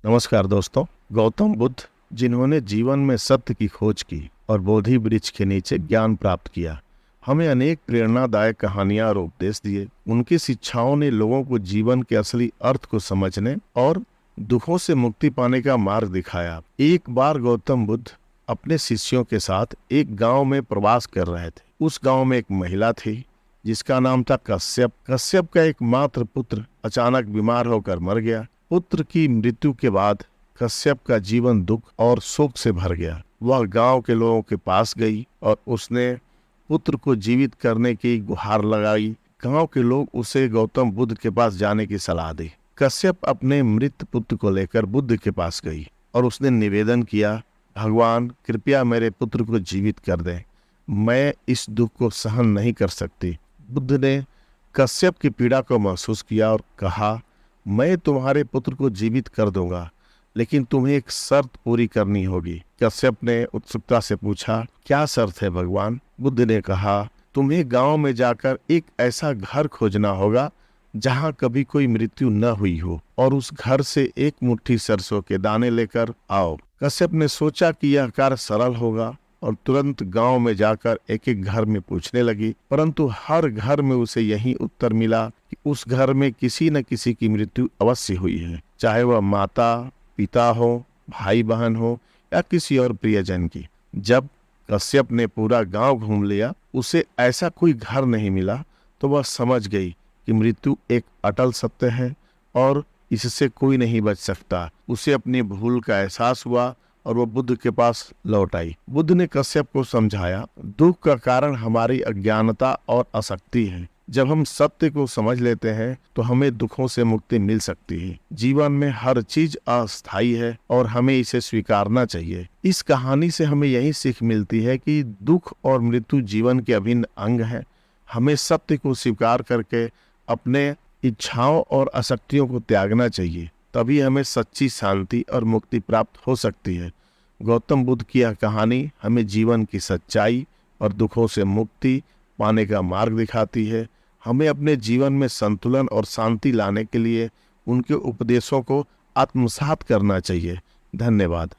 नमस्कार दोस्तों। गौतम बुद्ध, जिन्होंने जीवन में सत्य की खोज की और बोधि वृक्ष के नीचे ज्ञान प्राप्त किया, हमें अनेक प्रेरणादायक कहानियां और उपदेश दिए। उनकी शिक्षाओं ने लोगों को जीवन के असली अर्थ को समझने और दुखों से मुक्ति पाने का मार्ग दिखाया। एक बार गौतम बुद्ध अपने शिष्यों के साथ एक गांव में प्रवास कर रहे थे। उस गांव में एक महिला थी जिसका नाम था कश्यप। कश्यप का एकमात्र पुत्र अचानक बीमार होकर मर गया। पुत्र की मृत्यु के बाद कश्यप का जीवन दुख और शोक से भर गया। वह गांव के लोगों के पास गई और उसने पुत्र को जीवित करने की गुहार लगाई। गांव के लोग उसे गौतम बुद्ध के पास जाने की सलाह दी। कश्यप अपने मृत पुत्र को लेकर बुद्ध के पास गई और उसने निवेदन किया, भगवान कृपया मेरे पुत्र को जीवित कर दें, मैं इस दुख को सहन नहीं कर सकती। बुद्ध ने कश्यप की पीड़ा को महसूस किया और कहा, मैं तुम्हारे पुत्र को जीवित कर दूंगा, लेकिन तुम्हें एक शर्त पूरी करनी होगी। कश्यप ने उत्सुकता से पूछा, क्या शर्त है भगवान? बुद्ध ने कहा, तुम्हें गांव में जाकर एक ऐसा घर खोजना होगा जहां कभी कोई मृत्यु न हुई हो, और उस घर से एक मुट्ठी सरसों के दाने लेकर आओ। कश्यप ने सोचा कि यह कार्य सरल होगा और तुरंत गांव में जाकर एक एक घर में पूछने लगी, परंतु हर घर में उसे यही उत्तर मिला कि उस घर में किसी न किसी की मृत्यु अवश्य हुई है, चाहे वह माता पिता हो, भाई बहन हो या किसी और प्रियजन की। जब कश्यप ने पूरा गांव घूम लिया, उसे ऐसा कोई घर नहीं मिला, तो वह समझ गई कि मृत्यु एक अटल सत्य है और इससे कोई नहीं बच सकता। उसे अपनी भूल का एहसास हुआ और वो बुद्ध के पास लौट आई। बुद्ध ने कश्यप को समझाया, दुख का कारण हमारी अज्ञानता और आसक्ति है। जब हम सत्य को समझ लेते हैं तो हमें दुखों से मुक्ति मिल सकती है। जीवन में हर चीज अस्थायी है और हमें इसे स्वीकारना चाहिए। इस कहानी से हमें यही सीख मिलती है कि दुख और मृत्यु जीवन के अभिन्न अंग है। हमें सत्य को स्वीकार करके अपने इच्छाओं और आसक्तियों को त्यागना चाहिए, तभी हमें सच्ची शांति और मुक्ति प्राप्त हो सकती है। गौतम बुद्ध की यह कहानी हमें जीवन की सच्चाई और दुखों से मुक्ति पाने का मार्ग दिखाती है। हमें अपने जीवन में संतुलन और शांति लाने के लिए उनके उपदेशों को आत्मसात करना चाहिए। धन्यवाद।